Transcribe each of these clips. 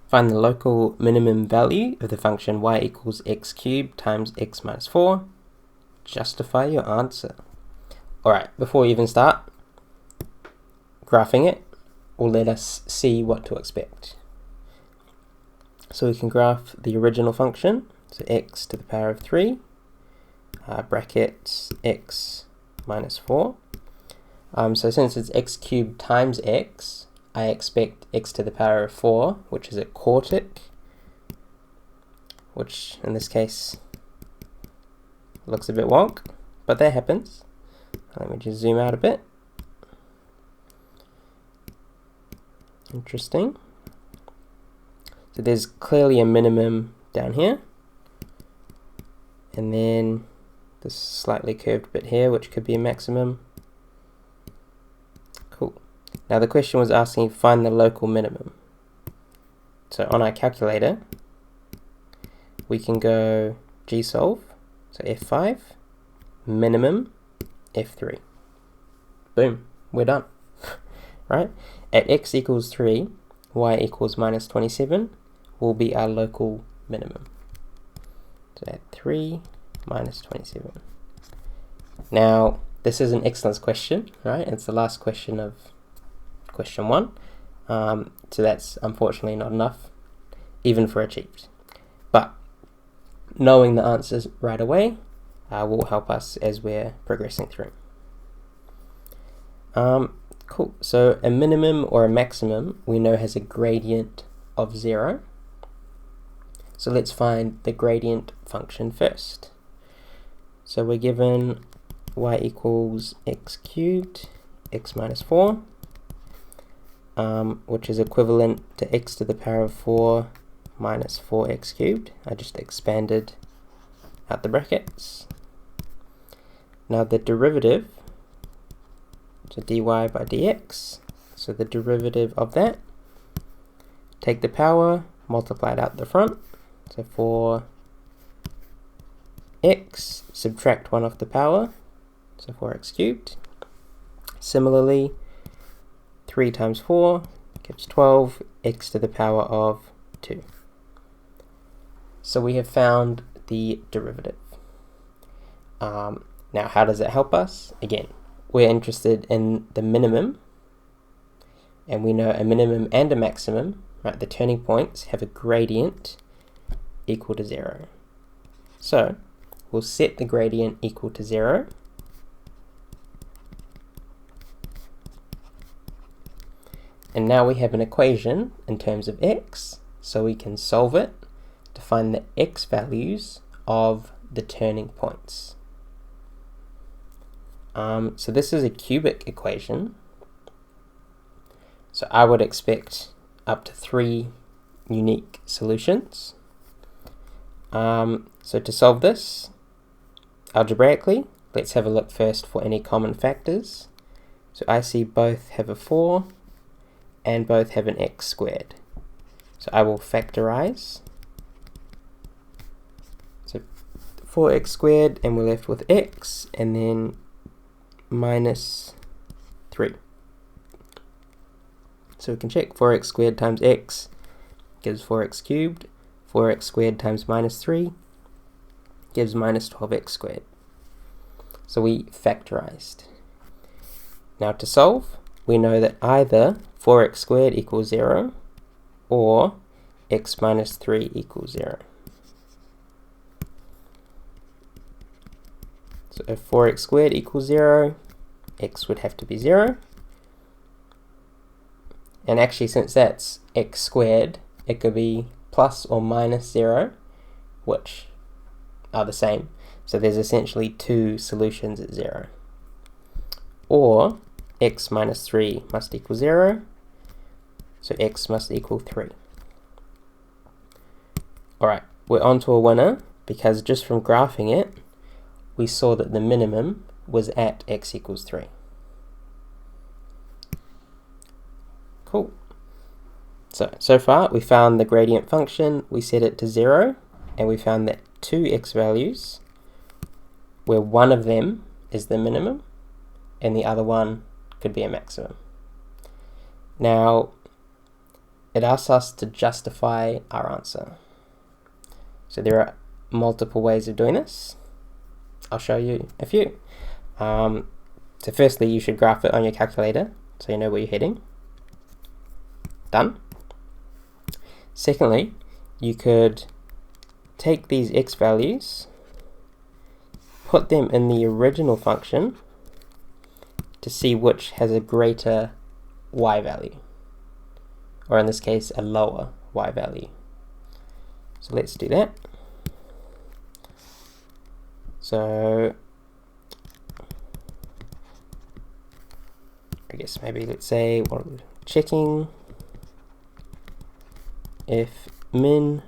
Find the local minimum value of the function y equals x cubed times x minus 4. Justify your answer. Alright, before we even start, graphing it will let us see what to expect. So we can graph the original function, so x to the power of 3, brackets x minus 4. So since it's x cubed times x, I expect x to the power of 4, which is a quartic, which in this case looks a bit wonk, but that happens. Let me just zoom out a bit. Interesting. So there's clearly a minimum down here, and then this slightly curved bit here, which could be a maximum. Cool. Now the question was asking find the local minimum. So on our calculator, we can go gsolve, so F5, minimum, F3. Boom, we're done. Right? At x equals 3, y equals minus 27 will be our local minimum. So at 3 minus 27. Now, this is an excellence question, right? It's the last question of question 1. So that's unfortunately not enough, even for achieved. But knowing the answers right away will help us as we're progressing through. Cool. So a minimum or a maximum we know has a gradient of 0. So let's find the gradient function first. So we're given y equals x cubed, x minus 4, which is equivalent to x to the power of 4 minus 4x cubed. I just expanded out the brackets. Now the derivative, so dy by dx, so the derivative of that, take the power, multiply it out the front, so 4x, subtract 1 off the power, so 4x cubed. Similarly, 3 times 4 gives 12, x to the power of 2. So we have found the derivative. Now how does it help us? Again, we're interested in the minimum, and we know a minimum and a maximum, right? The turning points have a gradient equal to 0. So we'll set the gradient equal to 0. And now we have an equation in terms of x, so we can solve it to find the x values of the turning points. So this is a cubic equation, so I would expect up to 3 unique solutions. So to solve this algebraically, let's have a look first for any common factors. So I see both have a 4 and both have an x squared. So I will factorize. So 4x squared, and we're left with x, and then minus 3. So we can check 4x squared times x gives 4x cubed, 4x squared times minus 3 gives minus 12x squared. So we factorized. Now to solve, we know that either 4x squared equals 0 or x minus 3 equals 0. So if 4x squared equals 0, x would have to be 0. And actually, since that's x squared, it could be plus or minus 0, which are the same. So there's essentially 2 solutions at 0. Or x minus 3 must equal 0, so x must equal 3. Alright, we're on to a winner, because just from graphing it, we saw that the minimum was at x equals 3. Cool. So far we found the gradient function, we set it to 0, and we found that 2 x values, where one of them is the minimum, and the other one could be a maximum. Now, it asks us to justify our answer. So there are multiple ways of doing this. I'll show you a few. So firstly, you should graph it on your calculator so you know where you're heading. Done. Secondly, you could take these x values, put them in the original function to see which has a greater y value, or in this case a lower y value. So let's do that. So I guess maybe let's say we're checking if min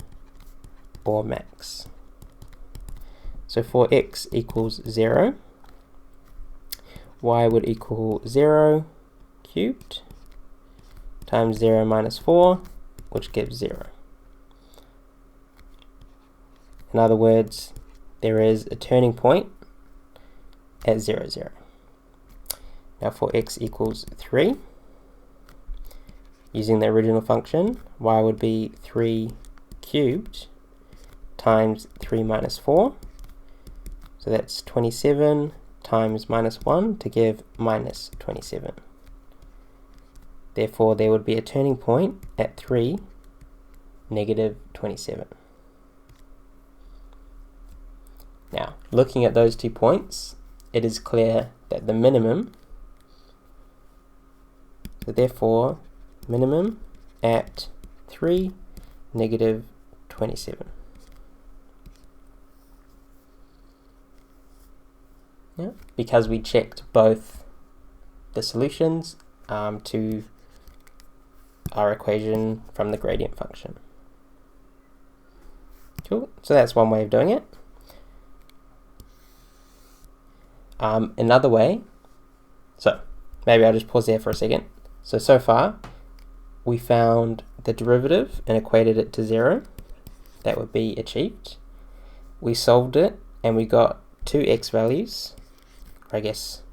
or max. So for x equals 0, y would equal 0 cubed times 0 minus 4, which gives 0. In other words, there is a turning point at 0, 0. Now for x equals 3, using the original function, y would be 3 cubed times 3 minus 4. So that's 27 times minus 1 to give minus 27. Therefore, there would be a turning point at 3, negative 27. Now, looking at those 2 points, it is clear that the minimum, so therefore, minimum at 3, negative 27. Yeah, because we checked both the solutions to our equation from the gradient function. Cool, so that's one way of doing it. Another way, so maybe I'll just pause there for a second. So far, we found the derivative and equated it to 0. That would be achieved. We solved it and we got 2 x values. I guess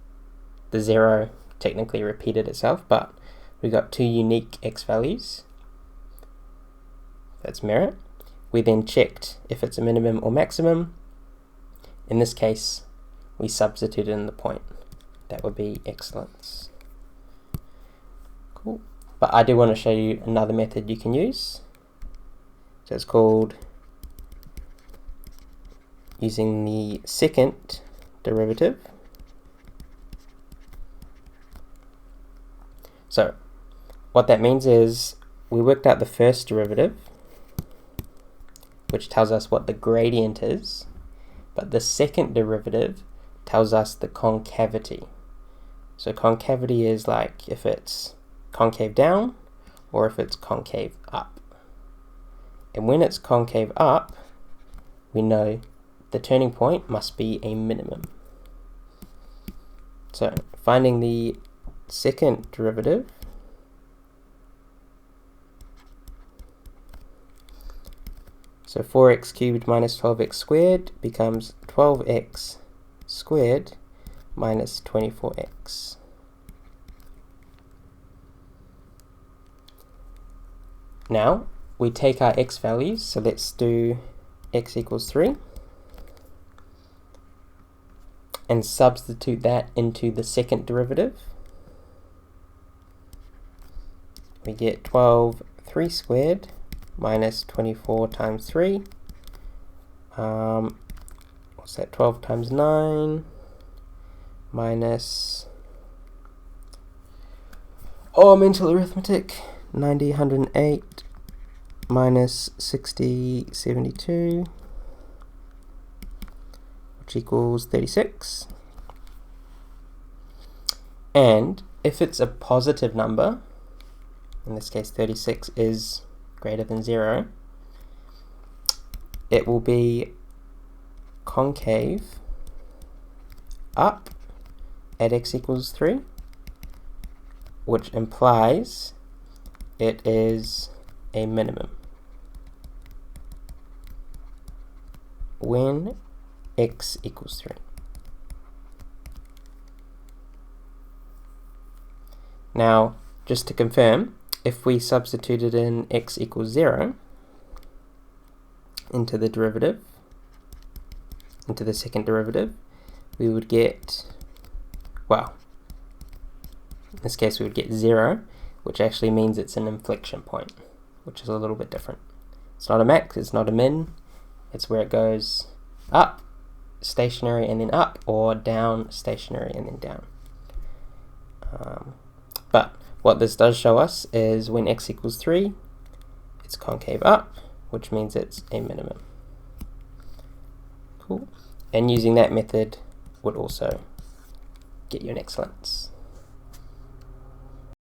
the 0 technically repeated itself, but we got 2 unique x values. That's merit. We then checked if it's a minimum or maximum. In this case, we substituted in the point. That would be excellence. Cool. But I do want to show you another method you can use. So it's called using the second derivative. So what that means is we worked out the first derivative, which tells us what the gradient is, but the second derivative tells us the concavity. So concavity is like if it's concave down or if it's concave up. And when it's concave up, we know the turning point must be a minimum. So finding the second derivative, so 4x cubed minus 12x squared becomes 12x squared minus 24x. Now we take our x values, so let's do x equals 3 and substitute that into the second derivative. We get 12 3 squared minus 24 times 3. What's that? 12 times 9 minus, mental arithmetic, 90, 108 minus 60, 72, which equals 36. And if it's a positive number, in this case 36 is greater than 0, it will be concave up at x equals 3, which implies it is a minimum when x equals 3. Now, just to confirm, if we substituted in x equals 0 into the derivative, into the second derivative, we would get, well, in this case we would get 0, which actually means it's an inflection point, which is a little bit different. It's not a max, it's not a min, it's where it goes up, stationary, and then up, or down, stationary, and then down. But what this does show us is when x equals 3, it's concave up, which means it's a minimum. Cool. And using that method would also get you an excellence.